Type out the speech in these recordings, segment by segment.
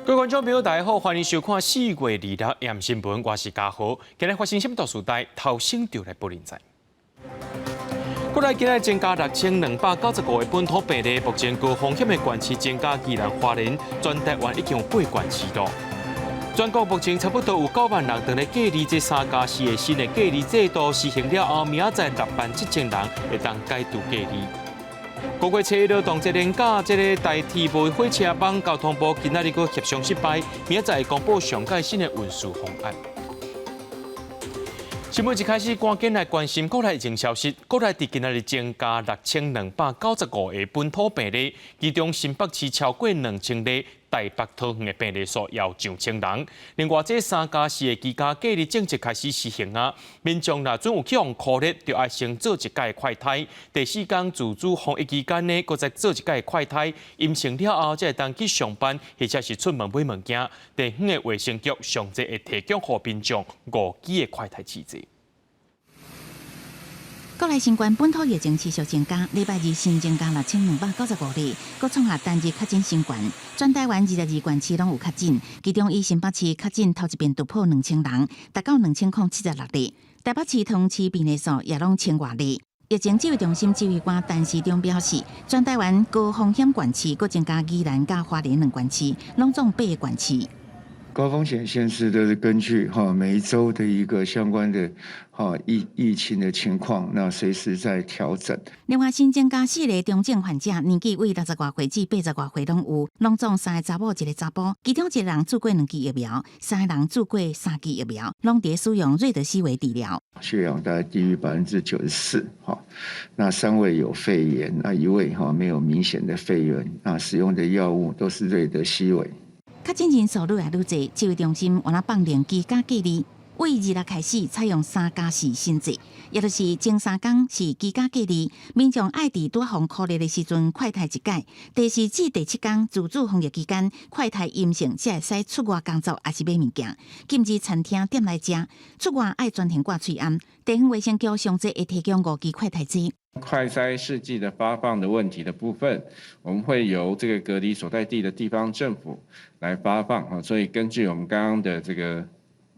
各位观众朋友，大家好，欢迎收看4月2日盐新闻，我是嘉豪。今日发生什么大事代？头先就来报连载。过来今日增加6295个本土病例，目前高风险的县市增加宜兰花莲，全台湾已经有8县市了。全国目前差不多有9万人等咧隔离，这3+4的新的隔离制度实行了后，明仔载67000人会当解除隔离。5月7日劳动节连假，这个代替无火车帮交通部今仔日个协商失败，明仔载会公布上届新的运输方案。新闻一开始，赶紧来关心国内疫情消息。国内伫今仔日增加6295个本土病例，其中新北市超过2000例，台北、桃园的病例数也有上千人。另外，这3+4的居家隔离政策开始实行啊，民众若准有去用酷热，就要先做一届快筛。第4天自主防疫期间呢，搁再做一届快筛，阴性了后才会当去上班，或者是出门买物件。地方的卫生局上侪会提供予民众5支的快筛试剂。国内新冠本土疫情持续增加，礼拜二新增加6295例，搁创下单日确诊新冠。全台湾22县市拢有确诊，其中以新北市确诊头一遍突破2000人，达到2076例。台北市、桃园市病例数也拢1000外例。疫情指挥中心指挥官陈时中表示，全台湾高风险县市搁增加宜兰甲花莲2县市，拢总8个县市。高风险县市都是根据每一周的一个相关的疫情的情况，那随时在调整。另外，新增加4个重症患者，年纪为60外岁至80外岁拢有，拢总3个查某1个查甫，其中1个人做过2剂疫苗，3个人做过3剂疫苗，拢伫使用瑞德西韦治疗。血氧大概低于94%，那3位有肺炎，那1位没有明显的肺炎，那使用的药物都是瑞德西韦。确诊人数愈来愈侪，指挥中心原来放令居家隔离，为2日开始采用3+4新制，也就是前3天是居家隔离，民众爱伫多防酷热的时阵快筛1届，第4至第7天自主防疫期间快筛阴性才会使出外工作，还是买物件，禁止餐厅店内食，出外爱专程挂喙罨。地方卫生局上侪会提供5支快筛剂。快筛试剂的发放的问题的部分，我们会由这个隔离所在地的地方政府来发放，所以根据我们刚刚的这个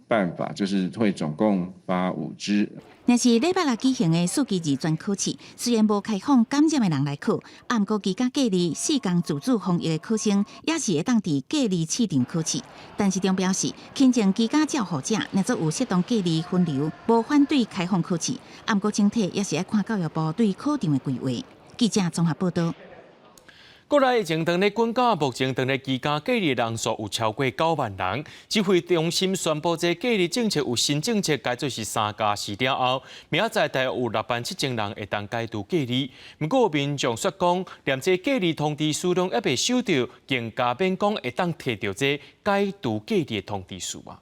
办法，就是会总共发5支。若是礼拜六举行的暑期二专考试，虽然无开放感染的人来考，不过居家隔离4天自主防疫的考生，也是会当伫隔离市场考试。陈时中表示，轻症居家照护者，若做有适当隔离分流，无反对开放考试，不过整体也是要看教育部对考场的规划。记者综合报道。国内疫情当咧滚到，目前当咧居家隔离人数有超过9万人。指挥中心宣布，这隔离政策有新政策，改做是3+4了后，明仔载大约有67000人会当解除隔离。不过民众说讲，连这隔离通知书拢还未收到，更加免讲会当摕到这解除隔离的通知书啊。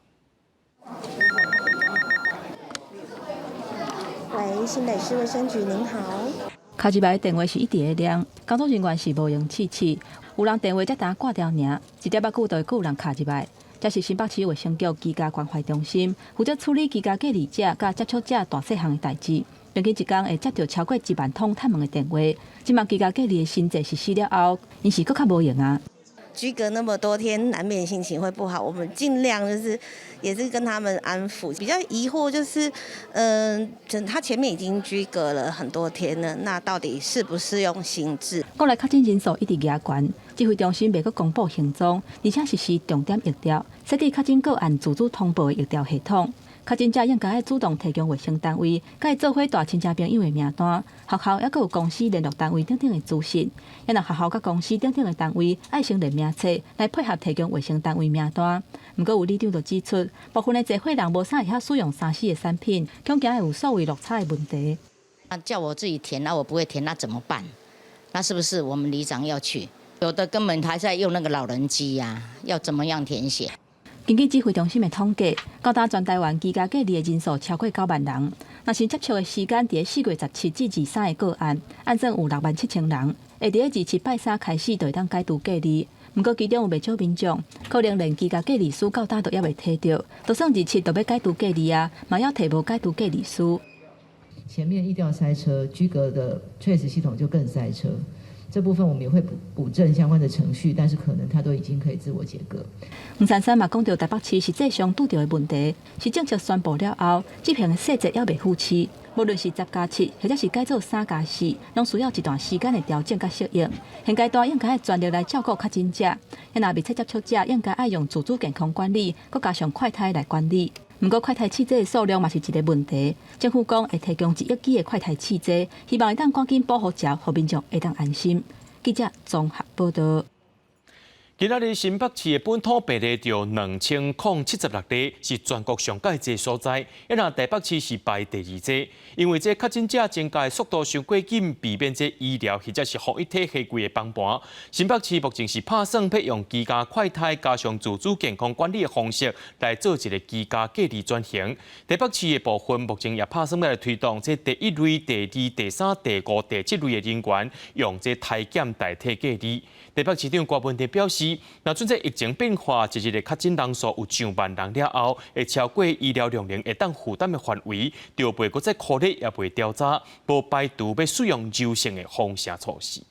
喂，新北市卫生局您好。卡一排电话是一直在亮，工作人员是无用试试，有人电话才打挂掉尔，一点仔久就会有人卡一排。这是新北市卫生局居家关怀中心负责处理居家隔离者甲接触者大细项的代志，平均一天会接到超过1万通探问的电话。即马居家隔离的新制实施了后，因是更较无用啊。居隔那么多天，难免心情会不好。我们尽量也是跟他们安抚。比较疑惑就是，他前面已经居隔了很多天了，那到底适不适用新制？国内确诊人数一直压悬，指挥中心未阁公布行踪，而且实施重点疫调，设置确诊个案自主通报的疫调系统。确诊者应该主动提供卫生单位，甲伊做伙大亲戚朋友的名单，学校也有公司联络单位等等的资讯。也若学校甲公司等等的单位爱先列名册来配合提供卫生单位名单。不过有里长就指出，部分的集会人无啥会晓使用3C的产品，恐惊会有数位落差的问题。叫我自己填，那我不会填，那怎么办？那是不是我们里长要去？有的根本还在用那个老人机呀，要怎么样填写？根据指挥中心的统计，到达全台湾居家隔离的人数超过9万人。若是接触的时间伫4月17至23的个案，按算有67000人，会伫27拜3开始就会当解除隔离。不过其中有不少民众可能连居家隔离书到达都还未摕到，就算27就要解除隔离啊，嘛要摕无解除隔离书。前面疫调塞车，居隔的 Trace 系统就更塞车。这部分我们也会补正相关的程序，但是可能它都已经可以自我解隔。黄珊珊嘛讲到台北市实际上拄到的问题，是政策宣布了后，这项的细节还未付起。无论是10+7，或者是改做3+4，拢需要一段时间的调整甲适应。现阶段应该全力来照顾确诊者，也若密切接触者，应该爱用自主健康管理，佮加上快筛来管理。不过快筛试剂的数量嘛是一个问题，政府讲会提供1亿剂的快筛试剂，希望会当赶紧保护者，互民众会当安心。记者综合报道。今仔日新北市的本土病例就2076例，是全国上界济所在。一那台北市是排第2济，因为这确诊者增加的速度伤过紧，避免这医疗或者是防疫体系规的崩盘。新北市目前是打算要用居家快筛加上自主健康管理的方式来做一个居家隔离转型。台北市的部分目前也打算要来推动这第1类、第2、第3、第5、第7类的人员用这体检代替隔离。台北市长郭文定表示，若准这疫情变化，一日的确诊人数有上万人了后，会超过医疗量能会当负担的范围，就袂搁再扩大，也袂调查，无排除要使用柔性的封城措施。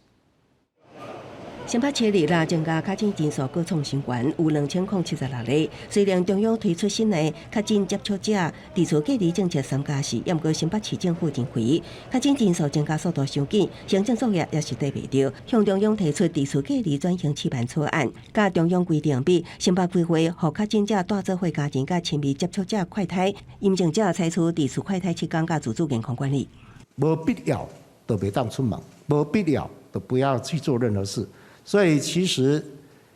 新北市日啦增加确诊人数各创新高，有2076例。虽然中央推出新的确诊接触者自主隔离政策3+4，也毋过新北市政府认为确诊人数增加速度伤紧，行政作业也是对袂着，向中央提出自主隔离转型示范草案，甲中央规定比新北规划，互确诊者带做伙家人甲亲密接触者快筛，阴性者采取自主快筛7天甲自主健康管理。无必要就别当出门，无必要就不要去做任何事。所以其实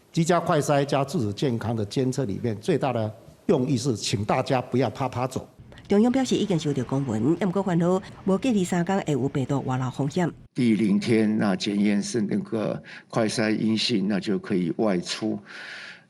居家快筛加自主健康的监测里面，最大的用意是请大家不要趴趴走。中央表示已经收到公文，也毋过烦恼无隔离3天会有病毒外漏风险。第0天那检验是那个快筛阴性，那就可以外出。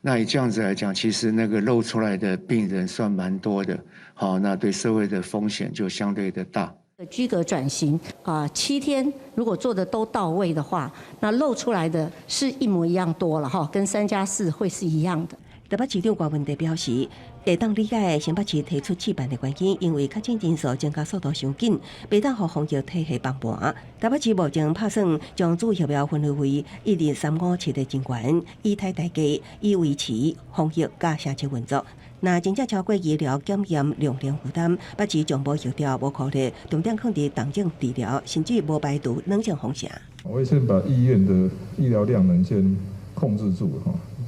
那以这样子来讲，其实那个漏出来的病人算蛮多的，好，那对社会的风险就相对的大。居隔转型7天如果做的都到位的话，那漏出来的是一模一样多了哈，跟3+4会是一样的。台北市长郭文定表示，会当理解新北市提出试办的原因，因为确诊人数增加速度伤紧，袂当互防疫体系崩盘。台北市目前打算将主疫苗分为1日357的人员，以替代价，以维持防疫甲社区运作。那真正超过医疗检验量能负担，北市将无预调无考虑，重点放伫重症治疗，甚至无排除冷静封城。我会先把医院的医疗量能先控制住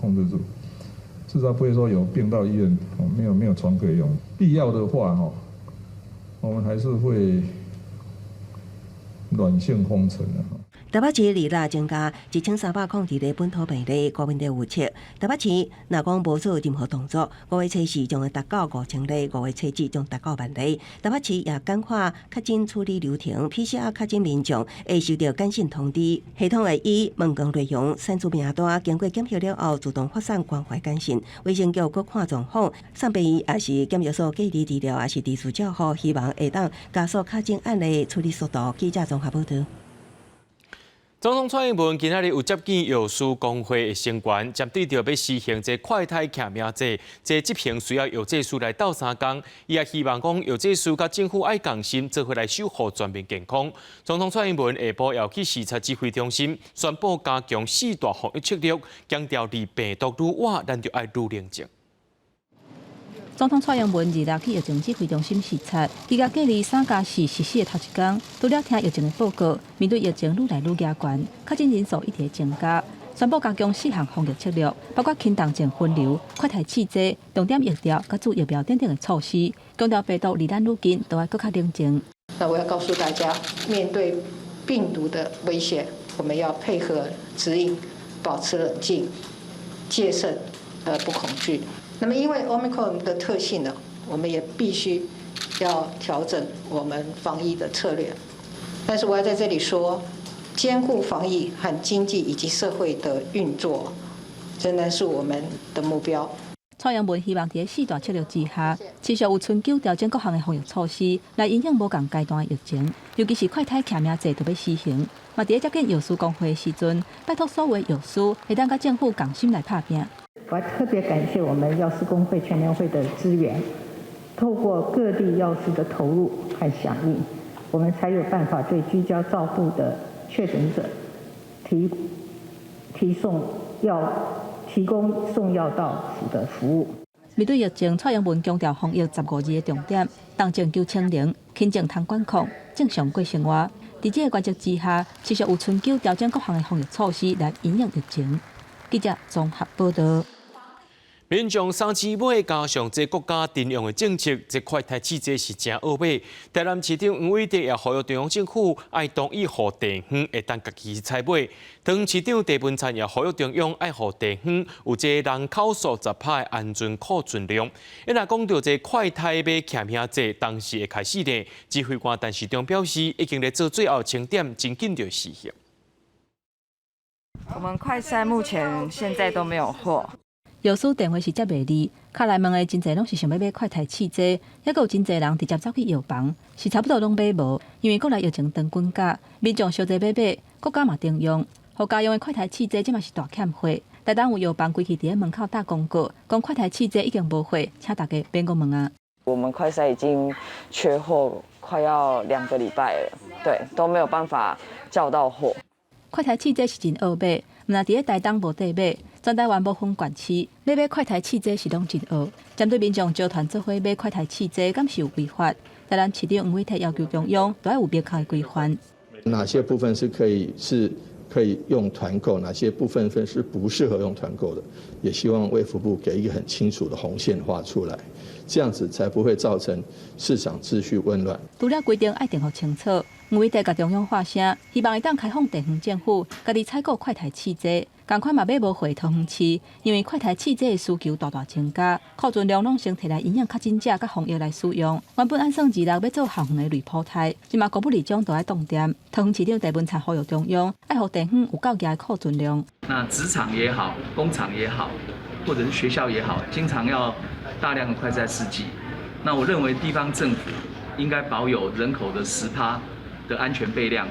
控制住，至少不会说有病到医院没有床可以用。必要的话我们还是会软性封城的。台北市日啦增加1302个本土病例，国民的预测。台北市若讲无做任何动作，5月初4将会达到5000例，5月初7将达到10000例。台北市也简化确诊处理流程 ，PCR 确诊民众会收到简讯通知，系统会以问卷内容、删除名单，经过检核了后，自动发送关怀简讯。卫生局搁看状况，送病院也是检疫所隔离治疗，也是地处照护，希望会当加速确诊案例处理速度。记者综合报道。总统蔡英文今仔日有接见药师工会的成员，针对着要实行这快筛检命制，这执行需要药剂师来斗3天。伊也希望讲药剂师甲政府爱共心，做伙来守护全民健康。总统蔡英文下晡要去视察指挥中心，宣布加强4大防疫策略，强调离病毒愈远，咱就爱愈冷静。总统蔡英文日去疫情指挥中心视察，居家隔离3+4实施的头一天，除了听疫情的报告，面对疫情愈来愈严悬，确诊人数一直增加，宣布加强4项防疫策略，包括轻重症分流、快筛试剂、重点疫调、甲注疫苗等等的措施，强调病毒离咱愈近，都要更加冷静。那我要告诉大家，面对病毒的威胁，我们要配合指引，保持冷静，戒慎而不恐惧。那么，因为 Omicron 的特性呢，我们也必须要调整我们防疫的策略。但是我要在这里说，兼顾防疫和经济以及社会的运作，仍然是我们的目标。蔡英文希望在4大策略之下，持续有春秋调整各项的防疫措施，来影响无同阶段的疫情，尤其是快筛检命制都要实行。嘛，在接见药师工会的时阵，拜托所有药师会当甲政府共心来拍拼。我要特别感谢我们药师工会全联会的支援，透过各地药师的投入和响应，我们才有办法对居家照护的确诊者提供送药到府的服务。面对疫情，蔡英文强调防疫15日的重点，当前9清零，轻症通管控，正常过生活。在这个关键之下，持续有春秋调整各项的防疫措施来因应疫情。记者综合报道。民众三市尾加上这国家定用的政策，这快台市这是真恶买。台南市长黄伟哲也呼吁中央政府爱同意互地方会当家己采买。唐市长郑文灿也呼吁中央爱互地方有这人口素质派安全库存量。因若讲到这快台要欠遐济，当时会开始呢。指挥官陈时中表示，已经在做最后清点，真紧就实现。我们快筛目前现在都没有货。药师电话是接袂离，卡来问的真侪拢是想要买快台试剂，还有真侪人直接走去药房，是差不多拢买无，因为国内疫情长滚价，民众小济买买，国家嘛停用，互家用的快台试剂即嘛是大欠货。台东有药房规气伫咧门口打广告，讲快台试剂已经无货，请大家别个问啊。我们快筛已经缺货，快要2个礼拜了，对，都没有办法叫到货。快台试剂是真恶买，毋但伫咧台东无地买。全台湾不分县市，买快台试剂是拢真恶。针对民众组团做伙买快台试剂，敢是有违法？台南市长黄伟哲要求中央都要有明确的规范。哪些部分是可以用团购，哪些部分是不适合用团购的？也希望卫福部给一个很清楚的红线画出来，这样子才不会造成市场秩序紊乱。除了规定爱定好清楚，黄伟哲甲中央发声，希望会当开放地方政府家己采购快台试剂。同款嘛，买无货通风市，因为快台试剂的需求大大增加，库存量拢先摕来营养较真正甲防疫来使用。原本按算2日要做校园的类普胎，即嘛国不理中都爱动点。唐市长郑文灿呼吁中央，爱互地方有够强的库存量。那职场也好，工厂也好，或者是学校也好，经常要大量的快筛试剂。那我认为地方政府应该保有人口的10%的安全备量，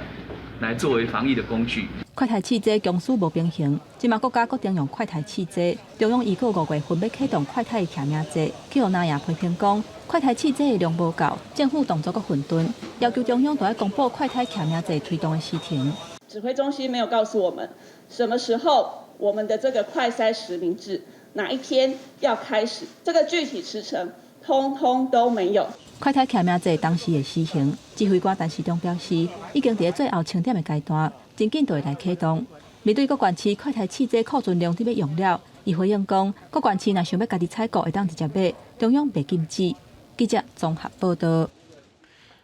来作为防疫的工具。快台试剂强势无平衡，即马国家决定用快台试剂，中央1到5月份要启动快台的欠命制，去互南亚批评讲快台试剂的量无够，政府动作阁混沌，要求中央都要公布快台欠命制推动的时程。指挥中心没有告诉我们什么时候我们的这个快筛实名制哪一天要开始，这个具体时程通通都没有。快台欠命制当时的施行，指挥官陈时中表示，已经伫最后清点的阶段。真紧就会来启动。面对各县市快台试剂库存量伫要用了，伊回应讲，各县市若想要家己采购，会当直接买，中央袂禁止。记者综合报道。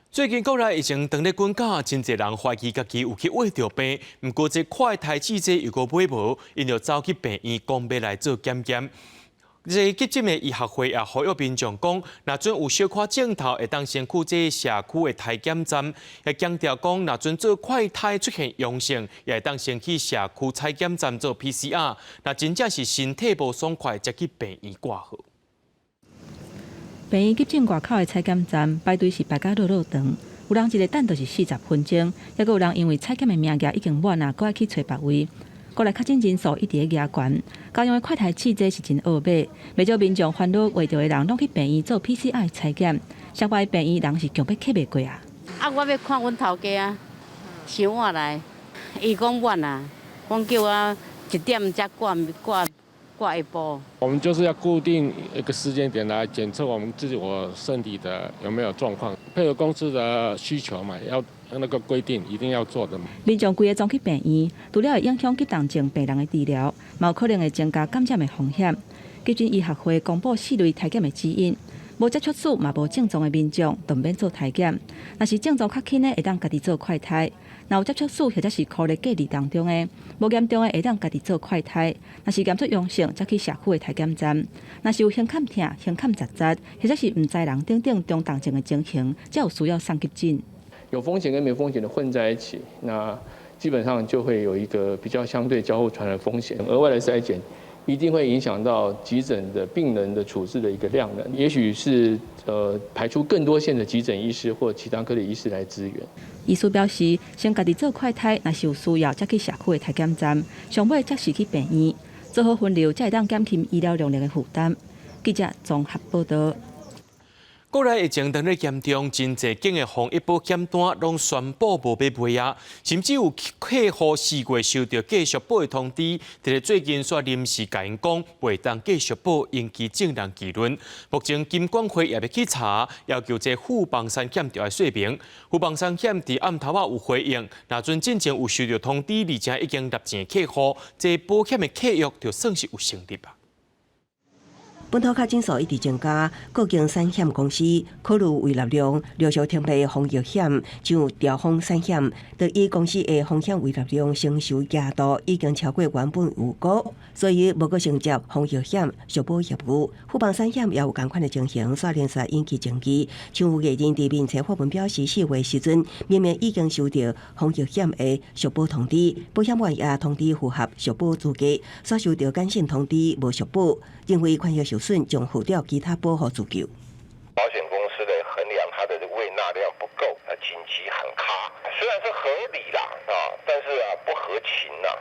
最近国内疫情当咧滚价，真侪人怀疑家己有去喂着病，毋过这快台试剂又个买无，因就走去病院讲要来做检验。这急诊的医学会也呼吁民众讲，若准有小可镜头，会当先去这社区的体检站，也强调讲，若准做快筛出现阳性，也会当先去社区采检站做 PCR。若真正是身体无爽快，才去病院挂号。病院急诊外口的采检站排队是排甲落长，有人一个等就是40分钟，也有人因为采检的名额已经满啊，搁爱去找别位。国内确诊人数一直在压悬，家用的快台试剂是真恶买，不少民众烦恼为着的人拢去病院做 PCR 采检，相关病院人是强要客袂过啊。我要看阮头家啊，想我来，伊讲晚啊，讲叫我1点才挂下晡。我们就是要固定一个时间点来检测我们自己身体的有没有状况，配合公司的需求嘛，要那个规定一定要做的嘛。民众规个总去病院，除了会影响急重症病人的治疗，嘛有可能会增加感染的风险。急诊医学会公布4类体检的指引，无接触史嘛无症状的民众，就免做体检。若是症状较轻的，会当家己做快筛；若有接触史或者是酷热隔离当中的，无严重的会当家己做快筛。若是验出阳性，则去社区的体检站。若是有胸坎痛、胸坎杂杂，或者是毋知人等等中重症的情形，才有需要上急诊。有风险跟没风险的混在一起，那基本上就会有一个比较相对交互传染风险。额外的筛检一定会影响到急诊的病人的处置的一个量能，也许是排出更多线的急诊医师或其他科的医师来支援。医师表示，先家己做快筛，若是有需要，才去社区的体检站，上尾才是去病院，做好分流，才会当减轻医疗量的负担。记者综合报道。国内疫情当日严重，真侪间的防疫保险单拢宣布无要赔啊，甚至有客户4月收到继续保的通知，但是最近却临时甲因讲袂当继续保，引起正人议论。目前金管会也要去查，要求这富邦产险要来说明。富邦产险伫暗头有回应，若阵之前有收到通知，而且已经纳钱客户，这保险的契约就算是有成立啊。本土确诊数一直增加，各间产险公司考虑为纳量陆续添赔防疫险，像兆丰产险，就以公司的风险为纳量承受额度已经超过原本预估，所以无阁承接防疫险续保业务。富邦产险也有同款的情形，刷连续引起争议。像有艺人伫面册发文表示，4月时阵明明已经收到防疫险的续保通知，保险员也通知符合续保资格，却收到简讯通知无续保，认为款项受损将付掉其他保护自救。保险公司的衡量它的未纳量不够，紧急很卡，虽然是合理啦但是不合情啦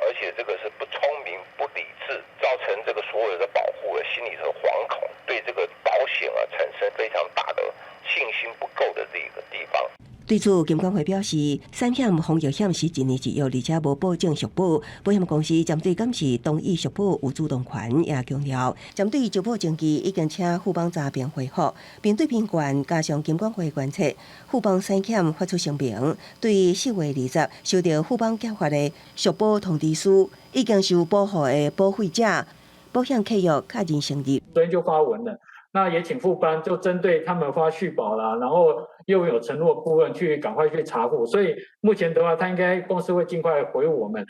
而且这个是不聪明、不理智，造成这个所有的保护心里头惶恐，对这个保险产生非常大的信心不够的这个地方。对此，金管会表示，产险防疫险是1年1约，而且无保证续保。保险公司针对敢是同意续保有主动权，也强调，针对续保证据已经请富邦诈骗回复，并对评管加上金管会观察，富邦产险发出声明，对4月20收到富邦寄发的续保通知书，已经受保护的保费者保险契约确认成立。昨天就发文了。那也请富邦就针对他们发续保啦，然后又有承诺部分去赶快去查户，所以目前的话，他应该公司会尽快回我们。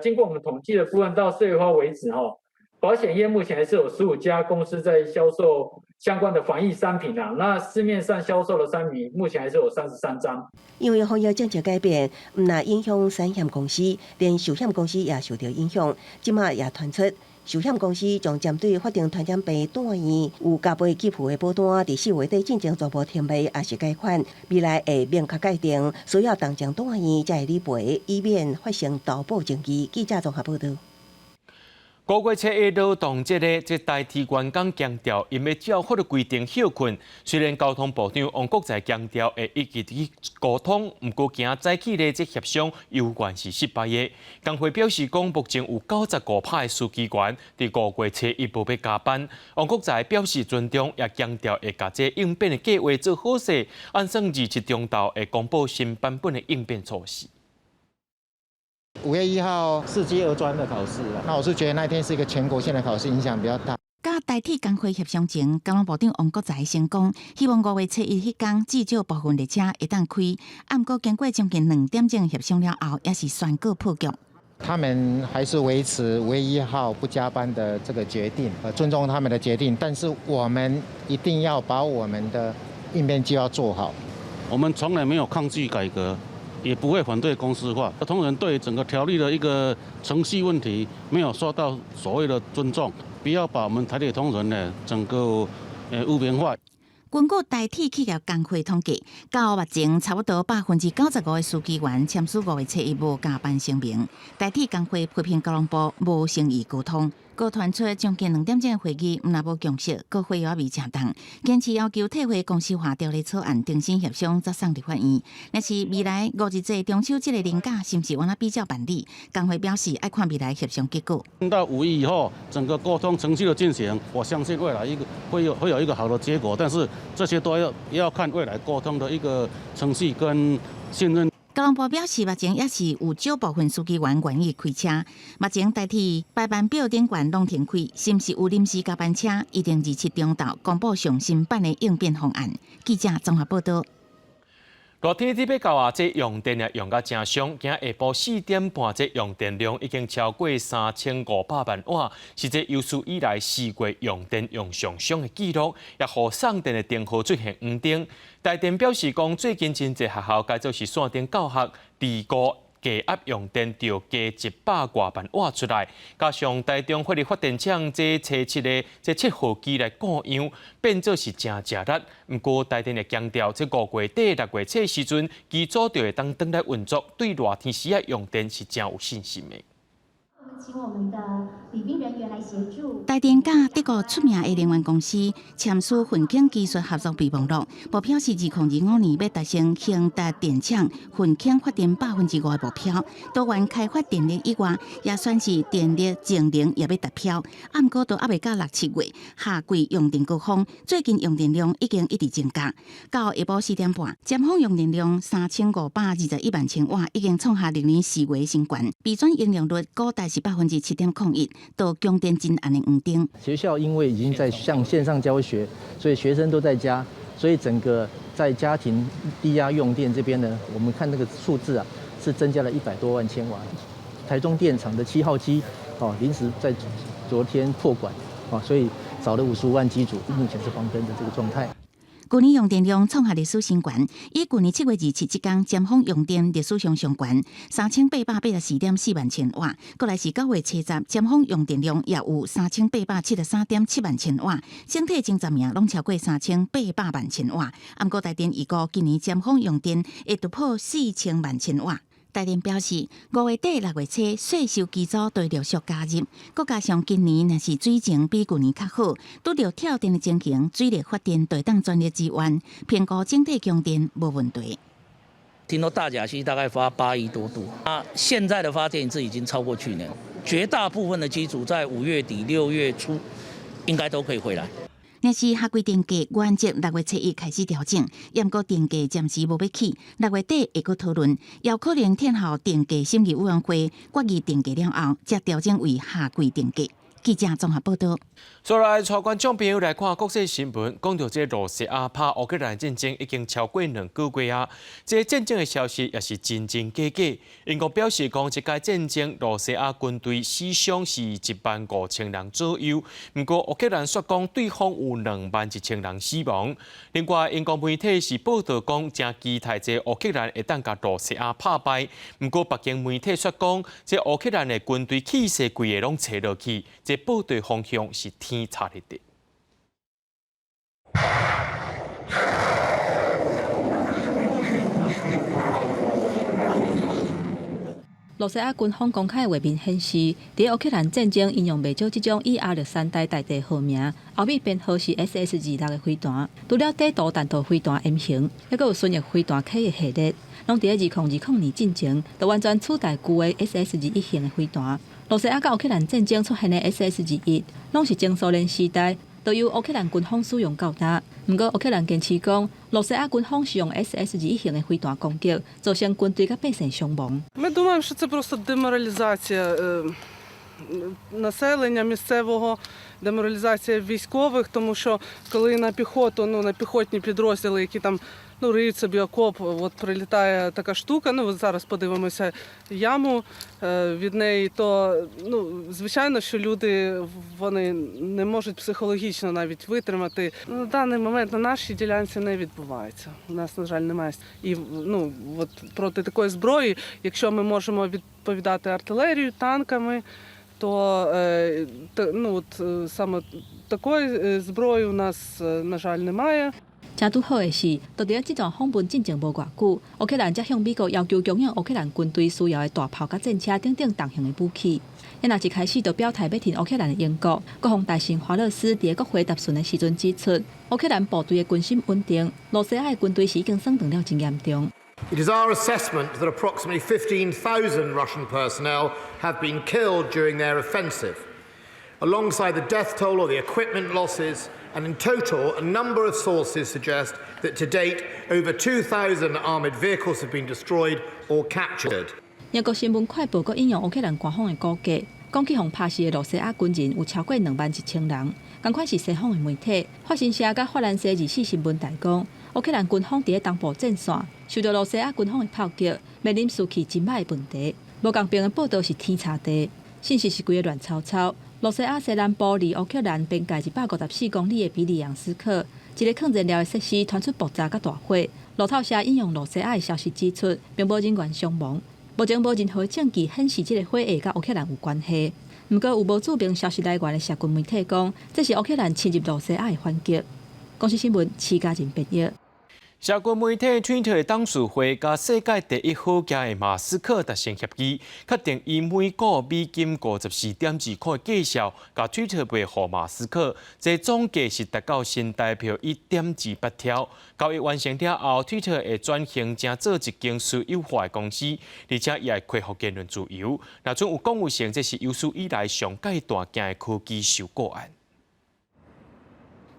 经过我们统计的部分，到4月号为止保险业目前还是有15家公司在销售相关的防疫商品啊。那市面上销售的商品目前还是有33张。因为防疫政策改变，唔但影响产险公司，连寿险公司也受到影响。即马也传出。寿险公司将针对法定传染病单院有加倍给付的保单，伫4月底进行全部填赔，也是改款。未来会明确界定，需要当将单院才会理赔，以免发生盗保争议。记者综合报道。5月7日劳动节咧，这代替员工强调，因要照法律规定休困。虽然交通部长王国材强调会一直去沟通，不过惊早起咧这协商有关是失败的。工会表示讲，目前有95%的司机员伫5月7日无要加班。王国材表示尊重，也强调会甲这应变的计划做好势，按算27中昼会公布新版本的应变措施。5月1号4级2专的考试那我是觉得那天是一个全国性的考试，影响比较大。甲代替工会协商前，交通部长王国材先讲，希望5月7日迄天至少部分列车会当开。不过经过将近2点钟协商了后，也是宣告破局。他们还是维持5月1号不加班的这个决定，尊重他们的决定，但是我们一定要把我们的应变计划做好。我们从来没有抗拒改革。也不会反对公司化，同仁对整个条例的一个程序问题没有受到所谓的尊重，不要把我们台铁同仁呢整个污名化。根据代替企业工会统计，到目前差不多95%的司机员签署5月7日无加班声明。代替工会批评交通部无诚意沟通。各传出将近2点钟的会议，若无共识，各会也未正当，坚持要求退回公司化条例草案，重新协商再送入法院。若是未来5日节中秋节的年假，是不是往那比较办理？工会表示爱看未来协商结果。到5月以后，整个沟通程序的进行，我相信未来会有一个好的结果，但是这些都要看未来沟通的一个程序跟信任。交通部表示，目前也是有少部分司机员愿意开车。目前代替排班表顶悬拢停开，是不是有临时加班车？一定27中昼公布上新版的应变方案。记者综合报道。热天特别高啊，这用电也用到真凶。今下晡4点半，这用电量已经超过3500万瓦，是这有史以来4月用电用上升的纪录，也互送电的电号出现黄灯。台电表示讲，最近真侪学校改做是线电教学，低估加压用电就加100多万瓦出来，加上台中火力发电厂这7的7号机来供氧，变做是真吃力。不过台电也强调，这5月底6月初时阵，机组就会当来运作，对热天时啊用电是真有信心的。请我们的礼宾人员来协助。台电甲德国出名的能源公司签署混氢技术合作备忘录，目标是2025年要达成恒达电厂混氢发电5%的目标。多元开发电力以外，也算是电力净零也要达标。不过都还未到6、7月，夏季用电高峰，最近用电量已经一直增加。到下晡4点半，尖峰用电量3521万千瓦，已经创下历年4月新高。备转应用率高达是7.01%，都供电真安的稳定。学校因为已经在向线上教学，所以学生都在家，所以整个在家庭低压用电这边呢，我们看那个数字啊，是增加了100多万千瓦。台中电厂的7号机临时在昨天破管所以少了55万机组，目前是黄灯的这个状态。去年用电量创下历史新高，以去年7月27日天尖峰用电历史上上高，3884.4万千瓦。过来是9月7日尖峰用电量也有3873.7万千瓦，整体前10名拢超过3800万千瓦。不过台电预估今年尖峰用电会突破4000万千瓦。台电表示，5月底6月初税收基础都陆续加入，再加上今年若是水情比去年较好，拄着跳电的情形，水力发电对当专业资源，评估整体供电无问题。听说大甲溪大概发8亿多度，现在的发电是已经超过去年，绝大部分的机组在5月底6月初应该都可以回来。若是夏季电价原则6月7日开始调整，不过电价暂时无要起，6月底会阁讨论，也可能添后电价审议委员会决议电价了后，才调整为夏季电价。记者综合报道。再来，带观众朋友来看国际新闻，讲到这罗西亚拍乌克兰战争已经超过2个月啊！这战争的消息也是真真假假。英国表示讲，这届战争罗西亚军队死伤是15000人左右，不过乌克兰说讲对方有21000人死亡。另外，英国媒体是报道讲，正期待这乌克兰会当甲罗西亚打败，不过北京媒体说讲，这乌克兰的军队气势规个拢撤落去，这报道方向是天差地别。罗西亚军方公开的画面显示，在乌克兰战争应用袂少这种ER-3代代地号名，后面编号是 SS-26的飞弹，除了底导弹道飞弹 M 型，还佫有旋翼飞弹 K 的系列，拢伫2020年进前，就完全取代旧的 SS-21型的飞弹。罗西亚甲乌克兰战争出现的 SS-21，拢是前苏联时代都由乌克兰军方使用到大。不过乌克兰坚持讲，罗西亚军方使用 SS-21型的飞弹攻击，造成军队甲百姓伤亡。Ми думаємо, що це просто деморалізація населення місцевого, деморалізація військових, тому що коли на піхоту, на піхотні підрозділи, які там риють собі окоп, от прилітає така штука, зараз подивимося яму від неї, то звичайно, що люди вони не можуть психологічно навіть витримати. На даний момент на нашій ділянці не відбувається. У нас, на жаль, немає. І от проти такої зброї, якщо ми можемо відповідати артилерією, танками, то саме такої зброї у нас, на жаль, немає. 正拄好的是，就伫这段访问进前无偌久，乌克兰才向美国要求供应乌克兰军队需要的大炮、甲战车等等重型的武器。因若一开始就表态要挺乌克兰的英国，国防大臣华勒斯伫国会答询的时阵指出，乌克兰部队的军心稳定，罗西亚的军队是已经算断了真严重。It is our assessment that approximately 15,000 Russian personnel have been killed during their offensive. Alongside the death toll or the equipment losses, and in total, a number of sources suggest that to date, over 2,000 armoured vehicles have been destroyed or captured. 英国新闻快报阁引用乌克兰官方的估计，讲去互拍死的罗西亚军人有超过21000人。同款是西方的媒体，法新社甲法兰西24新闻台讲，乌克兰军方伫东部战线受到罗西亚军方的炮击，面临士气真歹的问题。无共边的报道是天差地，信息是规个乱糟糟。罗西亚西南部离乌克兰边界154公里的比利扬斯克，一个抗燃料的设施传出爆炸甲大火。路透社引用罗西亚的消息指出，并无人员伤亡。目前无任何证据显示这个火势甲乌克兰有关系。不过有无注明消息来源的社群媒体讲，这是乌克兰侵入罗西亚的反击。公司新闻，齐家人编译。社群媒体 Twitter 的董事会甲世界第一好家的马斯克达成协议，确定以每股美金54.2块的计数，甲 Twitter 卖予马斯克，这总价是达到新台票1.28条。交易完成了后 ，Twitter 会转型成做一间私有化的公司，而且也会恢复言论自由。那阵有讲有成，这是有史以来上界大件的科技收购案。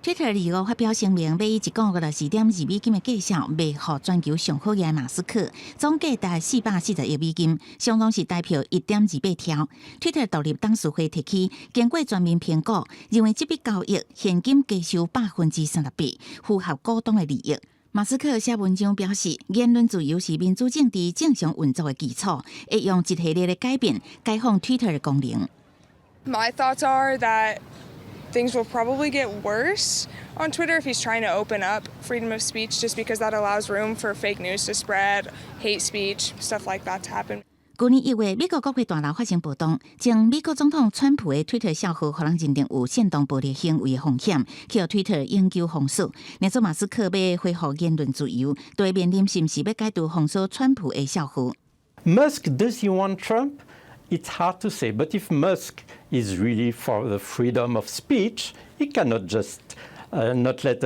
Twitter 2号发表声明，要以1个月4.2美金的计数卖予全球上好嘅马斯克，总价达440亿美金，相当是代票1.28条。Twitter 独立董事会提起，经过全面评估，认为这笔交易现金加收38%，符合股东的利益。马斯克写文章表示，言论自由是民主政治正常运作的基础，会用一系列的改变解放 Twitter 的功能。My thoughts are that things will probably get worse on Twitter if he's trying to open up freedom of speech, just because that allows room for fake news to spread, hate speech, stuff like that to happen. 去年1月，美国国会大楼发生暴动，将美国总统川普的 Twitter 账号，互人认定有煽动暴力行为的风险，去互 Twitter 永久封锁。那做马斯克要恢复言论自由，就会面临是不是要解除封锁川普的账号。Musk, does he want Trump? It's hard to say, but if Musk is really for the freedom of speech, he cannot just not let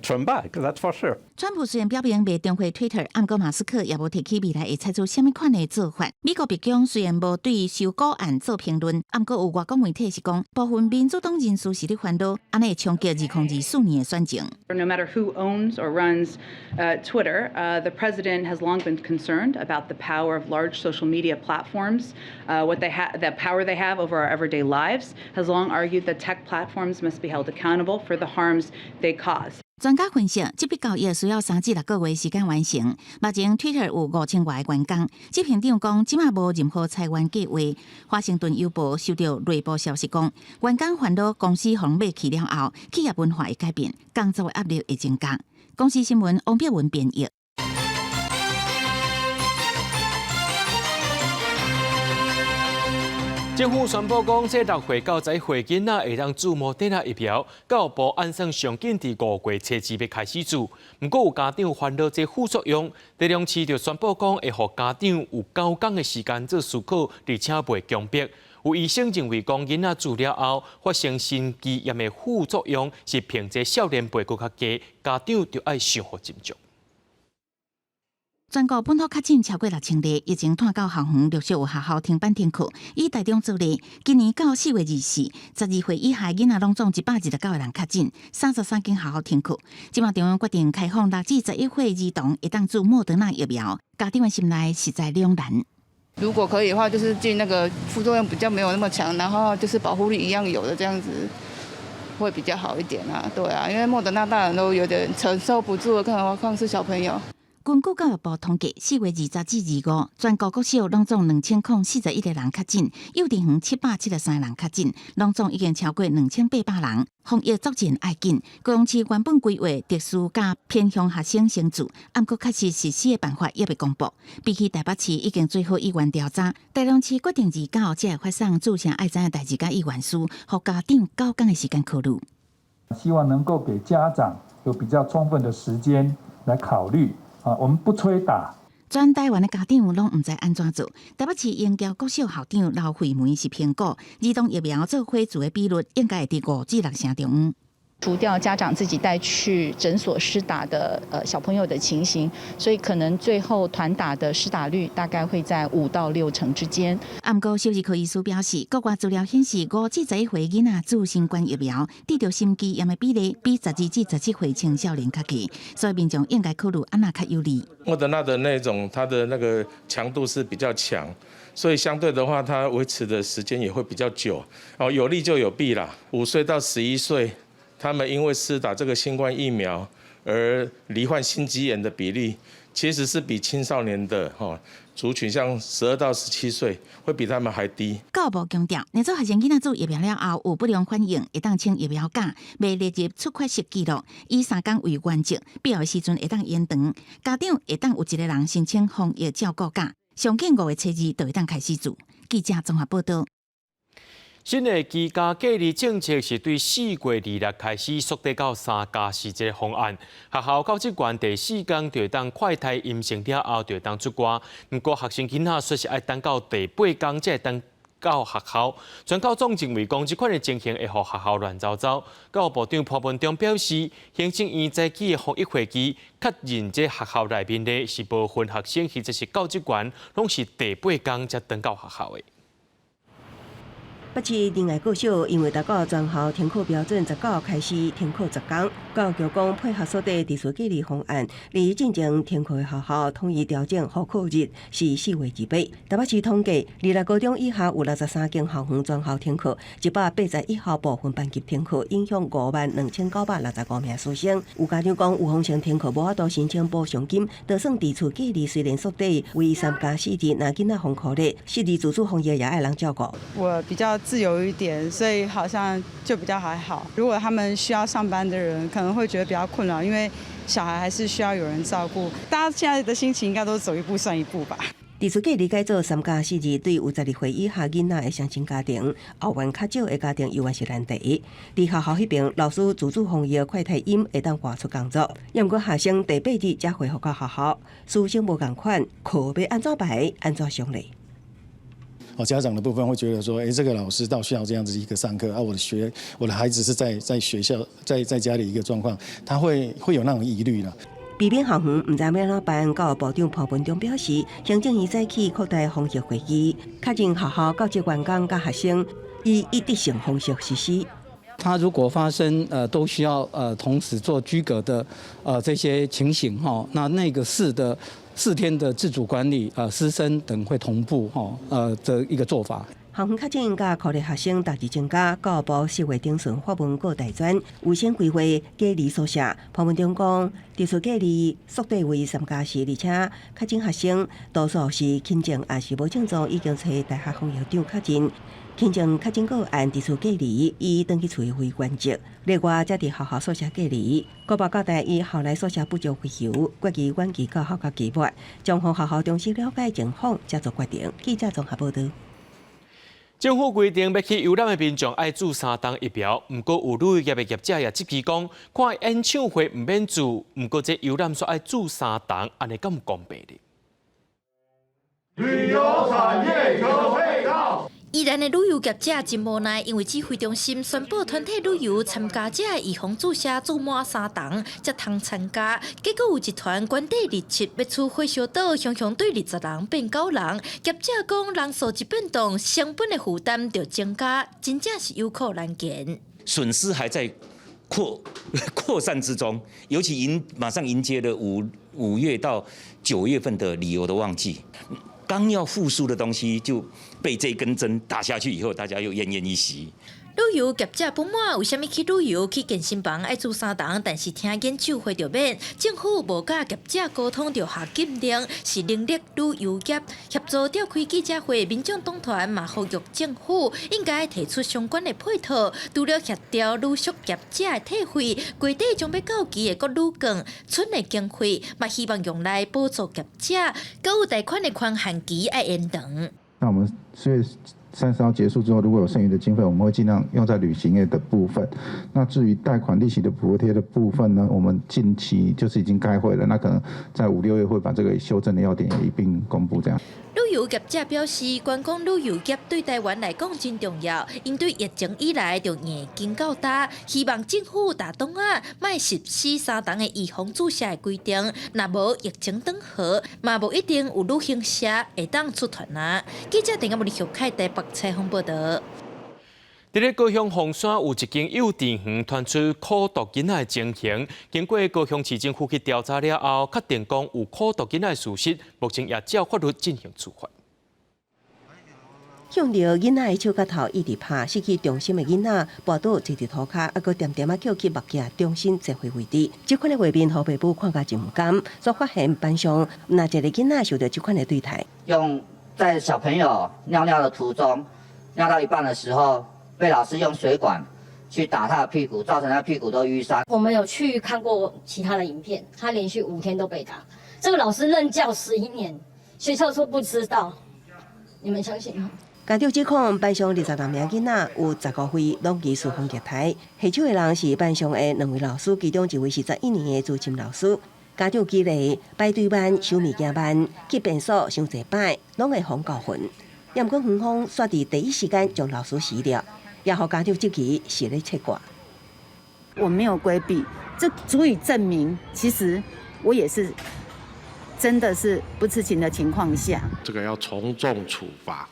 Trump back, that's for sure. 川普虽然表明袂重回 Twitter， 不过马斯克也无提起未来会采取什么款的做法。美国白宫虽然无对收购案做评论，不过有外国媒体是讲，部分民主党人士是咧烦恼，安尼会冲击2024年的选情。No matter who owns or runs Twitter, the president has long been concerned about the power of large social media platforms, the power they have over our everyday lives. Has long argued that tech platforms must be held accountable for the harms they cause. 专家分析，这笔交易需要3至6个月时间完成。目前 Twitter 有5000外的员工，执行长讲，即马无任何裁员计划。华盛顿邮报收到内部消息讲，员工烦恼公司红买去了后，企业文化会改变，工作的压力会增加。公司新闻王碧文编译。政府宣布讲，这6岁到10岁囡仔会当注目第疫苗，教育部按算上紧伫5月初2要开始注。不过有家长烦恼这副作用，地量市就宣布讲会予家长有9天的时间做思考，而且袂强迫。有医生认为讲囡仔注了后发生心肌炎的副作用是凭这少年辈佫较低，家长就要想好斟酌。全国本土确诊超过6000例，疫情拖到校园陆续有学校停班停课。以台中做例，今年到4月24，12岁以下囡仔拢总119个人确诊，33间学校停课。即马中央决定开放6至11岁儿童会当注莫德纳疫苗，家长的心内实在两难。如果可以的话，就是进那个副作用比较没有那么强，然后就是保护力一样有的这样子，会比较好一点啊。对啊，因为莫德纳大人都有点承受不住了，更何况是小朋友。根据教育部统计，4月20至25，全国国小拢总2041个人确诊，幼稚园773人确诊，拢总已经超过2800人。防疫作战要紧，高雄市原本规划特殊甲偏乡学生先注，不过确实实施的办法也未公布。比起台北市已经做好意愿调查，台中市决定29才会发送注册爱知的代志甲意愿书，予家长9天的时间考虑。希望能够给家长有比较充分的时间来考虑。我们不催打。全台湾的家长拢唔知安怎做。台北市英桥国小校长刘惠梅是评估，儿童疫苗做火注的比率应该会伫5至6成中。除掉家长自己带去诊所施打的小朋友的情形，所以可能最后团打的施打率大概会在5到6成之间。不过，小儿科医师表示，国外资料显示，5至11岁囡仔注新冠疫苗，得到心肌炎的比例比12至17岁青少年较低，所以民众应该考虑安那较有利。莫德纳的那种，它的那个强度是比较强，所以相对的话，它维持的时间也会比较久。有利就有弊啦。5岁到11岁。他们因为施打这个新冠疫苗而罹患心肌炎的比例，其实是比青少年的族群，像12到17岁，会比他们还低。教育部强调，若做学生囡仔注疫苗了后有不良反应，会当清疫苗假，未列入出缺席记录，以3天为原则，必要的时阵会当延长。家长会当有1个人申请防疫照顾假，上紧5月初2就会当开始注。记者综合报道。新的居家隔离政策是对4月26开始缩短到3+4这个方案。学校到这关第4天就会当快筛阴性了后就会当出关，不过学生囡仔说是要等到第8天才会当到学校。全校总认为讲，这款的情形会让学校乱糟糟。教育部长潘文忠表示，行政院早起的防疫会议确认，这学校内面的是部分学生或者是教职员，拢是第8天才登到学校的。北市另外国小因为大个全校停课标准19开始停课10天，教育局讲配合所地特殊隔离方案，离进前停课的学校统一调整复课日是4月28。台北市统计，26高中以下有63间校园全校停课，181校部分班级停课，影响52965名师生。有家长讲有风险停课无法度申请补偿金，就算地处隔离虽然缩短为3+4日，那囡仔封课日，4日自主防疫也爱人照顾。我比较自由一点，所以好像就比较还好。如果他们需要上班的人，可能会觉得比较困扰，因为小孩还是需要有人照顾。大家现在的心情应该都走一步算一步吧。特殊隔离改做3+4日，对有12岁以下囡仔的双亲家庭，后援较少的家庭永远是难题。伫学校迄边，老师自主防疫快筛阴会当外出工作，不过学生第8日才回复到学校，师生无共款，课要安怎排，安怎上嘞？家长的部分会觉得说，这个老师到校这样子一个上课，我的孩子是在学校在家里一个状况，他会有那种疑虑了。避免校园唔知要安怎办，教育部长潘文忠表示，行政院早起扩大防疫会议，确认学校教职员工甲学生以一致性方式实施。他如果发生都需要同时做居隔的这些情形哈，那个4天的自主管理师生等会同步的一个做法。校园确诊甲酷热学生逐日增加，教育部4月中旬发文告大专，优先规划隔离宿舍。潘文忠讲，特殊隔离缩短为3+4，而且确诊学生多数是轻症，也是无症状，已经找大学防疫长确诊。轻症确诊个案特殊隔离，伊登去厝非原则。另外，则伫学校宿舍隔离，国报交代伊校内宿舍不足需求，决议远期到校期末，将向学校中心了解情况，才做决定。记者综合报道。政府规定要去游览的民众爱注3档疫苗，不过有旅游业的业者也质疑讲，看演唱会唔免注，不过这游览说爱注3档，安尼敢唔公平呢？旅游产业有配套。宜兰的旅游业者真无奈，因为指挥中心宣布团体旅游参加者预防注射注满3档才通参加，结果有一团原地日期要出火烧岛，雄对20人变9人。业者讲人数一变动，成本的负担就增加，真正是有苦难言。损失还在扩散之中，尤其马上迎接了5月到9月份的旅游的旺季。刚要复苏的东西就被这根针打下去以后，大家又奄奄一息。旅游业者不满，为什么去旅游去健身房爱注3档，但是听演唱会就免？政府无甲业者沟通就下禁令，是另类旅游业协助召开记者会，民众党团嘛呼吁政府应该提出相关的配套，除了协调旅宿业者的退费，月底将要到期的各旅馆剩的经费，嘛希望用来补助业者，购有贷款的宽限期爱延长。那我们4月30号结束之后，如果有剩余的经费，我们会尽量用在旅行业的部分。那至于贷款利息的补贴的部分呢，我们近期就是已经开会了，那可能在5、6月会把这个修正的要点也一并公布。这样。旅游业者表示，观光旅游业对台湾来讲真重要，因对疫情以来就硬劲到大，希望政府大动啊，卖实施3档的预防注射的规定。若无疫情转好，嘛无一定有旅行社会当出团啊。记者陈嘉文、徐凯台北采访报道。伫咧高雄凤山有一间幼稚园传出苦毒囡仔的情形，经过高雄市政府去调查了后，确定讲有苦毒囡仔的事实，目前也照法律进行处罚。向着囡仔的手甲头一直拍，失去重心的囡仔跋倒坐伫涂骹，还佫点点叫去目镜重新折回位置。这款的画面，互爸母看甲真唔甘，所发现班上哪一个囡仔受到这款的对待？用在小朋友尿尿的途中，尿到一半的时候，被老师用水管去打他的屁股，造成他屁股都淤伤。我们有去看过其他的影片，他连续5天都被打。这个老师任教11年，学校说不知道，你们相信吗？家长指控班上26名囡仔有19岁拢疑似风虐待，下手的人是班上的2位老师，其中1位是11年的资深老师。家长激励排队班、收物件班、去便所伤侪摆，拢会防教训。也毋过园方煞伫第一时间将老师洗掉，也互家长即期是咧切割。我没有规避，这足以证明，其实我也是真的是不知情的情况下，这个要从重处罚，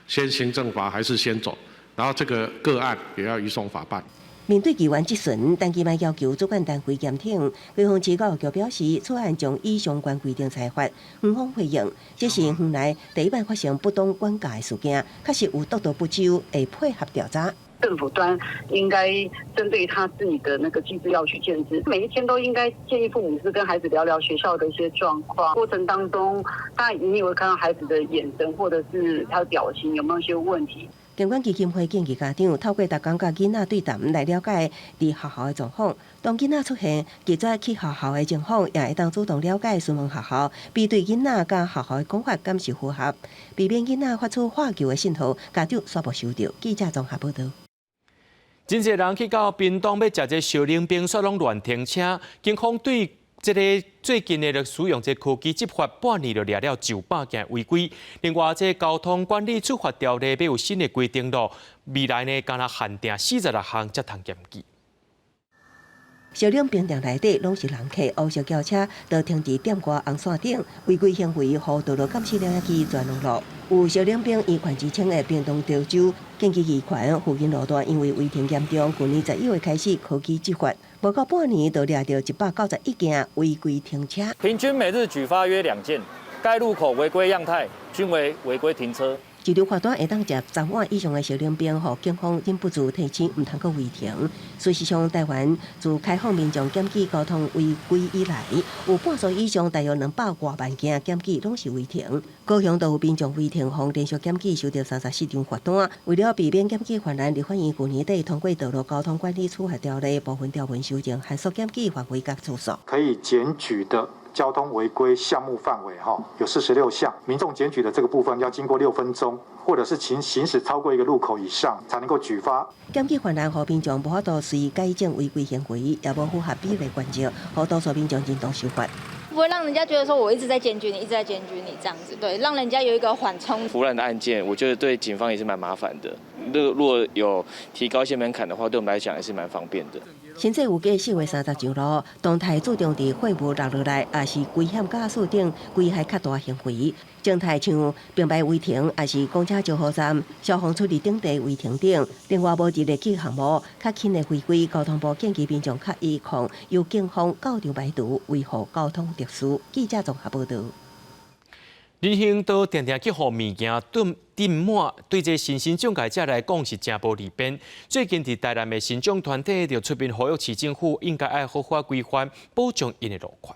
先行政罚还是先走，然后这个个案也要移送法办。面对议员质询，陈其迈要求主管单位检挺，规方指教局表示，此案将依相关规定裁罚。园方回应，这是园内第一摆发生不当管教的事件，确实有督导不周，会配合调查。政府端应该针对他自己的那个机制要去建制，每一天都应该建议父母是跟孩子聊聊学校的一些状况。过程当中，大家一定会看到孩子的眼神或者是他的表情有没有一些问题。监管基金会建议家长透过逐工甲囡仔对谈来了解伫学校的状况。当囡仔出现拒绝去学校的情况，也会当主动了解询问学校，比对囡仔甲学校的讲法敢是符合，避免囡仔发出话求的信号，家长煞无收到。记者综合报道。真侪人去到屏东要食这小冷冰，煞拢乱停车，警方对这个最近的使用这科技执法，半年就抓了900件违规。另外，这交通管理处罚条例要有新的规定咯，未来呢，敢若限定46项才通检举。小冷冰店内底拢是人客，黑色轿车都停伫点外红线顶，违规行为，互道路监视了去全路路。有小冷冰以权之称的屏东潮州经济集团附近路段，因为违停严重，去年11月开始科技执法，无到半年就抓到191件违规停车，平均每日举发约2件，该路口违规样态均为违规停车。一张罚单会当食10碗以上的小冷冰，互警方忍不住提醒，唔通阁违停。事实上，台湾自开放民众检举交通违规以来，有半数以上，大约200多万件检举拢是违停。高雄都有民众违停，互连续检举收到34张罚单。为了避免检举泛滥，立法院去年底通过《道路交通管理处罚条例》部分条文修正，限缩检举范围甲次数。可以检举的交通违规项目范围有46项，民众检举的这个部分要经过6分钟，或者是行驶超过一个路口以上才能够举发。检举泛滥，互民众无法度随意改正违规行为，也无符合比例原则，互多数民众认同守法。不会让人家觉得说我一直在检举你，一直在检举你这样子，对，让人家有一个缓冲。腐烂的案件，我觉得对警方也是蛮麻烦的。如果有提高一些门槛的话，对我们来讲也是蛮方便的。新制有计4月30上路，动态注重伫货物落落来，也是危险驾驶等危害较大行为。静态像并排违停，也是公车招呼站、消防处理顶地违停等。另外，无一列举项目较轻的违规，交通部建议民众较依控，由警方到场排除，维护交通秩序。记者综合报道。人行道常常去互物件订满，对这新兴中介者来讲是真无利便。最近伫台南的新众团体就出面呼吁市政府应该爱好好规范，保障因的路权。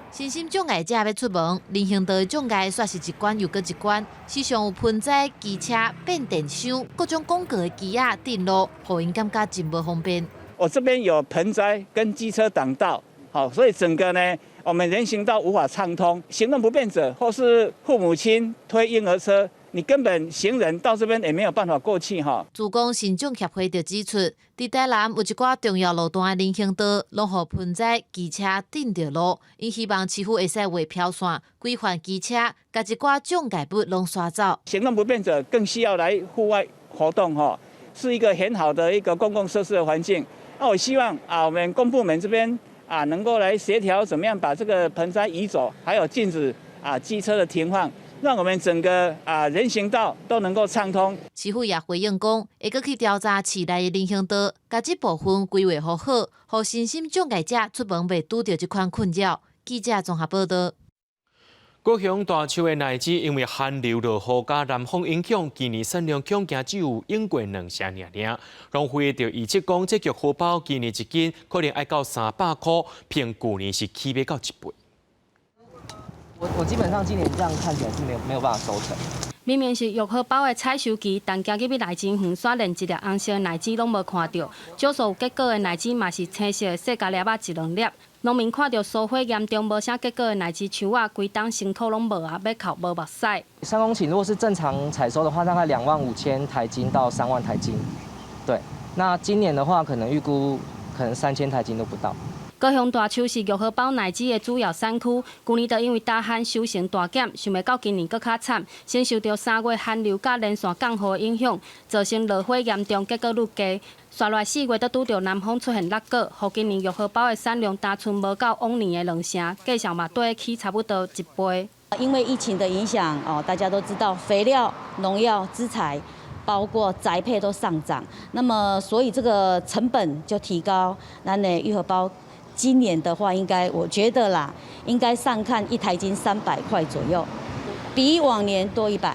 新兴障碍者要出门，人行道的障碍煞是一关又搁一关，时常有喷载机车、变电箱、各种广告的机仔顶路，互因感觉真无方便。我这边有盆栽跟机车挡道，好，所以整个呢，我们人行道无法畅通。行动不便者或是父母亲推婴儿车，你根本行人到这边也没有办法过去哈。自公新众协会就指出，伫台南有一寡重要路段的人行道，拢互盆栽机车顶着路，因希望市府会使画漂线，规范机车，甲一寡障碍物拢刷走。行动不便者更需要来户外活动哈，是一个很好的一个公共设施的环境。那我希望我们公部门这边能够来协调，怎么样把这个盆栽移走，还有禁止机车的停放，让我们整个人行道都能够畅通。市府也回应讲，会搁去调查市内的人行道，甲这部分规划好，互身心障碍者出门袂拄到这款困扰。记者综合报道。高雄大树的奶子因为寒流落雨加南风影响，今年产量恐惊只有用过2成尔。农会就预测讲，这菊荷包今年1斤可能要到300块，比去年是起码到1倍。我基本上今年这样看起来是没有办法收成。明明是玉荷包的采收期，但今日要来真远，煞连一粒红色的奶子拢无看到。少数有结果的奶子嘛是青色的细甲粒仔1、2粒，农民看到收获严重无啥结果的奶枝树啊，规档辛苦拢无啊，要靠无目屎。3公顷如果是正常采收的话，大概25000台斤到3万台斤。对，那今年的话，可能预估可能3000台斤都不到。高雄大树是玉荷包奶枝的主要产区，去年就因为大旱收成大减，想袂到今年搁较惨，先受到3月寒流甲连续降雨的影响，造成落花严重，结果愈低。刷来4月，都拄到南方出现落果，互今年玉荷包的产量单纯无到往年的2成，计上嘛对起差不多1倍。因为疫情的影响大家都知道肥料、农药、资材，包括宅配都上涨，那么所以这个成本就提高，咱的玉荷包。今年的话，我觉得啦，应该上看1台斤300块左右，比往年多100。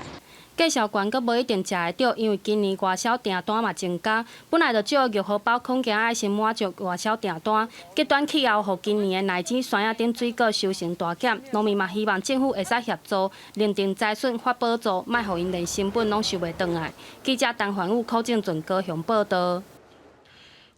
介绍悬阁无一定食会到，因为今年外销订单嘛增加，本来就少玉荷包，恐惊爱先满足外销订单。极端气候，互今年的奶枝山野顶水果收成大减，农民嘛希望政府会使协助，认定灾损发补助，莫互因连成本拢收袂回来。记者陈焕武、柯正俊高雄报道。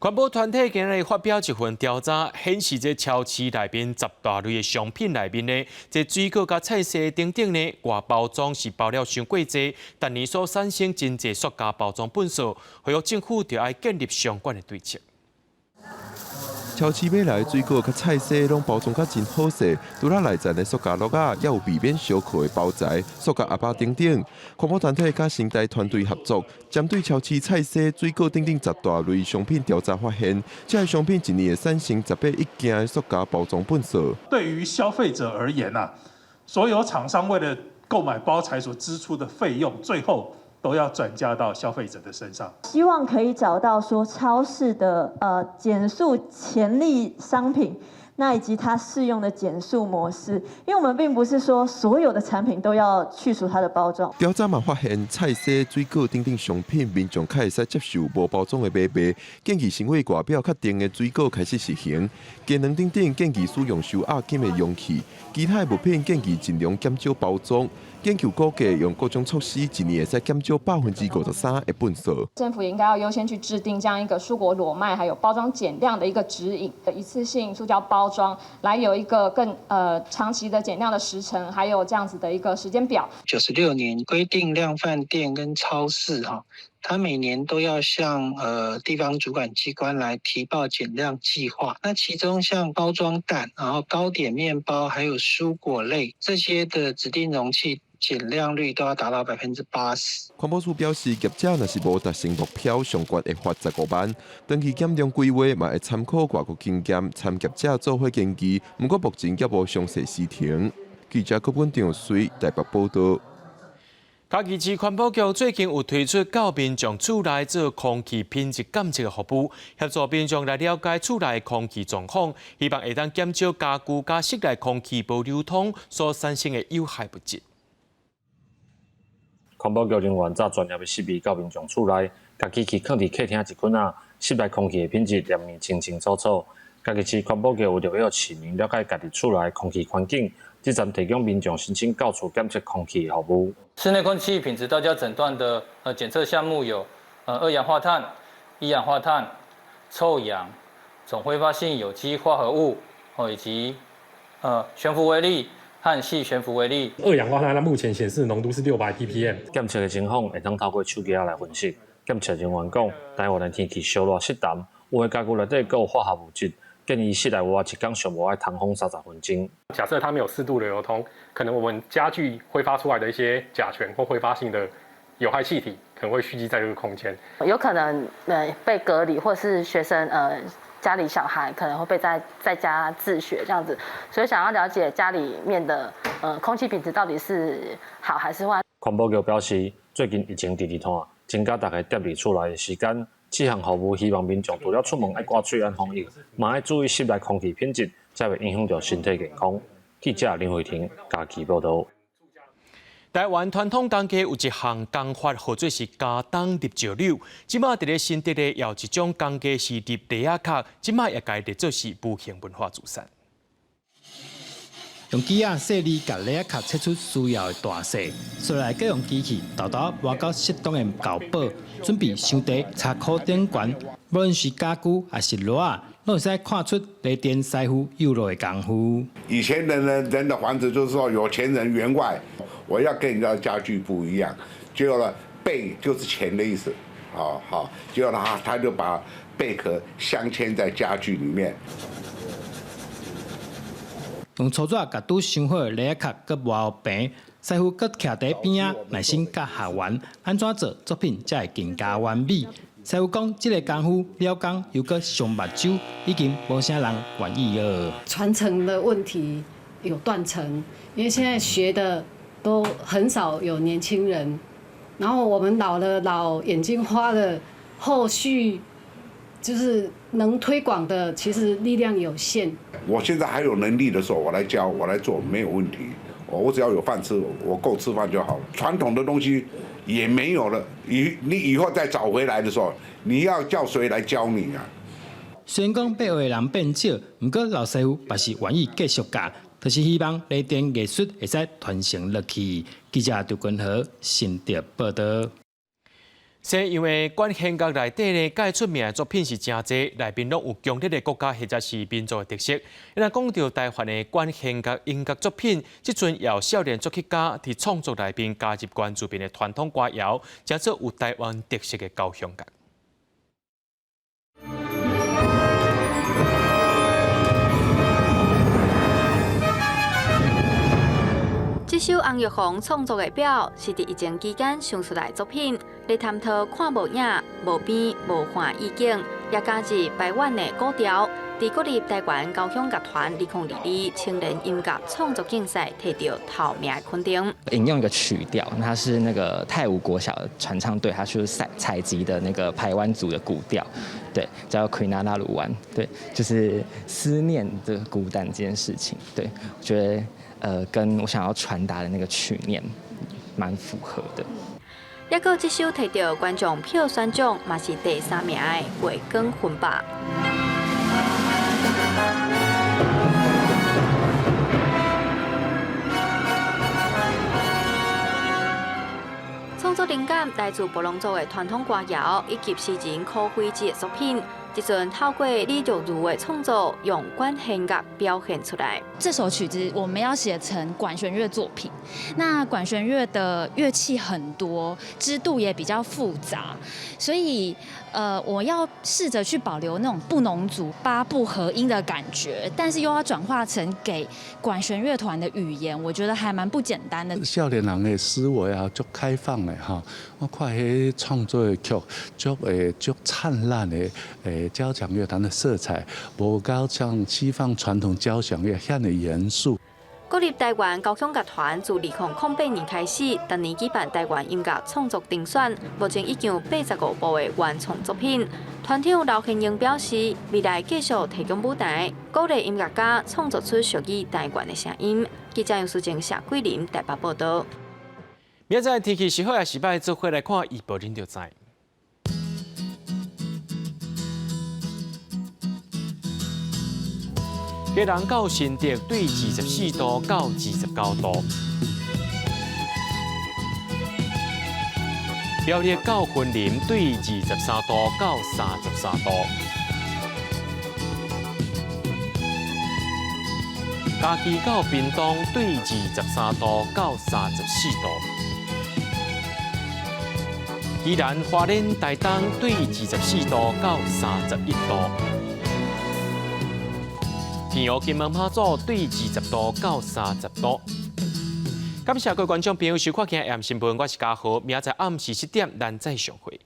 环保团体今日发表一份调查，显示这超市内面10大类的商品内面呢，这水果甲菜色等等呢，外包装是包了伤过济，但年所产生真济塑胶包装本数，呼吁政府就要建立相关的对策。超市买来的水果甲菜色拢包装甲真好势，除了内层的塑胶盒啊，也有避免小颗的包材、塑胶盒包等等。环保团体甲生态团队合作，针对超市菜色、水果等等10大类商品调查发现，这些商品一年会产生18亿件的塑胶包装本数。对于消费者而言啊，所有厂商为了购买包材所支出的费用，最后都要转嫁到消费者的身上。希望可以找到说超市的减塑潜力商品，那以及它适用的减塑模式，因为我们并不是说所有的产品都要去除它的包装。调查嘛发现，菜色、水果等等商品，民众较会使接受无包装的买卖，建议成为外表较定的水果开始实行。鸡卵等等建议使用收押金的容器，其他的物品建议尽量减少包装。研究估计，用各种措施，一年会使减少53%的本数。政府也应该要优先去制定这样一个蔬果裸卖还有包装减量的一个指引，一次性塑胶包装，来有一个更长期的减量的时程，还有这样子的一个时间表。96年规定量贩店跟超市它每年都要向地方主管机关来提报减量计划。那其中像包装蛋、然后糕点、面包，还有蔬果类这些的指定容器，减量率都要达到80%。环保署表示，业者若是无达成目标，上悬会罚15万。长期减量规划嘛会参考外国经验，参业者做伙研究。不过目前也无详细时程。记者柯本张随台北报道。嘉义市环保局最近有推出到民众厝内做空气品质监测的服务，协助民众来了解厝内空气状况，希望会当减少家具甲室内空气不流通所产生的有害物质。环保局人员早专业的识别到民众厝内，甲机器放伫客厅一群啊，室内空气的品质念面清清楚楚。嘉义市环保局为着要市民了解家己厝内空气环境，这站提供民众申请到处检测空气的服务。室内空气品质大家诊断的检测项目有二氧化碳、一氧化碳、臭氧、总挥发性有机化合物以及悬浮微粒和细悬浮微粒。二氧化碳它目前显示浓度是600 ppm。检测的情况会当透过手机来分析。检测人员讲，台湾的天气烧热湿淡，有的家具内底还有化学物质。建议室内活一天上无爱通风30分钟。假设它没有适度的流通，可能我们家具挥发出来的一些甲醛或挥发性的有害气体，可能会蓄积在这个空间，有可能被隔离，或是学生家里小孩可能会被在家自学这样子，所以想要了解家里面的空气品质到底是好还是坏。环保局表示，最近疫情第二趟，增加大家踮伫厝内的时间。这项服务希望民众除了出门爱挂嘴安防疫，嘛爱注意室内空气品质，才会影响到身体健康。记者林慧婷嘉义报道。台湾传统工艺有一项工法，或者是加冬立石榴。即马伫咧新竹咧，有一种工艺是立梨仔壳，即马也改列做是无形文化资产。用机仔细粒甲梨仔壳切出需要的大细，再来再用机器豆豆挖到适当的厚薄，准备上茶、茶箍顶悬。无论是家具还是螺仔，拢会使看出雷电师傅有落的功夫。以前人的房子就是说有钱人员外，我要跟人家家具不一样，结果呢，贝就是钱的意思，好，结果他就把贝壳镶嵌在家具里面。用粗纸甲拄想好的雷壳佮磨平，师傅佮徛在边仔耐心甲下完，安怎做作品才会更加完美？师傅讲，这个功夫了工又佮上目睭，已经无啥人愿意了。传承的问题有断层，因为现在学的都很少有年轻人，然后我们老眼睛花了，后续就是能推广的，其实力量有限。我现在还有能力的时候，我来教，我来做，没有问题。我只要有饭吃，我够吃饭就好了。传统的东西也没有了，你以后再找回来的时候，你要叫谁来教你啊？虽然讲被的人变少，不过老师傅也是愿意继续教，就是希望雷电艺术会使传承落去。记者刘君和新竹报道。是因为管弦乐内底咧，介出名的作品是真侪，内面拢有强烈的国家或者是民族的特色。因为讲到台湾的管弦乐音乐作品，即阵由少年作曲家伫创作内面加入关注边的传统歌谣，加做有台湾特色的交响乐。这首洪玉凤创作的表是伫疫情期间想出来的作品，来探讨看无影、无边、无环意境，也加入台湾的古调。伫国立台湾交响乐团2022青年音乐创作竞赛摕到头名的肯定。引用一个曲调，它是那个泰武国小的传唱队，它是采集的那个排湾族的古调，对，叫奎纳纳鲁湾，对，就是思念这个孤单这件事情，对我觉得。跟我想要传达的那个曲念蛮符合的。也个这首摕到观众票选奖，嘛是第3名的《月光魂吧》。创作灵感来自布农族的传统歌谣，以及诗人柯惠芝的作品。即阵透过李玉如的创作，用管弦乐表现出来。这首曲子我们要写成管弦乐作品，那管弦乐的乐器很多，支度也比较复杂，所以我要试着去保留那种布农族8部合音的感觉，但是又要转化成给管弦乐团的语言，我觉得还蛮不简单的。少年人的思维啊，足开放的哈，我看迄创作的曲，足灿烂的交响乐团的色彩，无到像西方传统交响乐遐尼严肃。国立台湾交响乐团自2008年开始，逐年举办台湾音乐创作评选，目前已经有85部的原创作品。团长刘宪英表示，未来继续提供舞台，鼓励音乐家创作出属于台湾的声音。记者杨淑静、谢桂林台北报道。明仔天气是好还是歹，做伙来看预报，恁就知。基隆到新竹对24度到29度，苗栗到云林对23度到33度，嘉义到屏东对23度到34度，宜兰花莲台东对24度到31度。天后金门马祖对20度到30度。感谢各位观众朋友收看今日AM新闻，我是嘉豪，明仔载暗时7点咱再相会。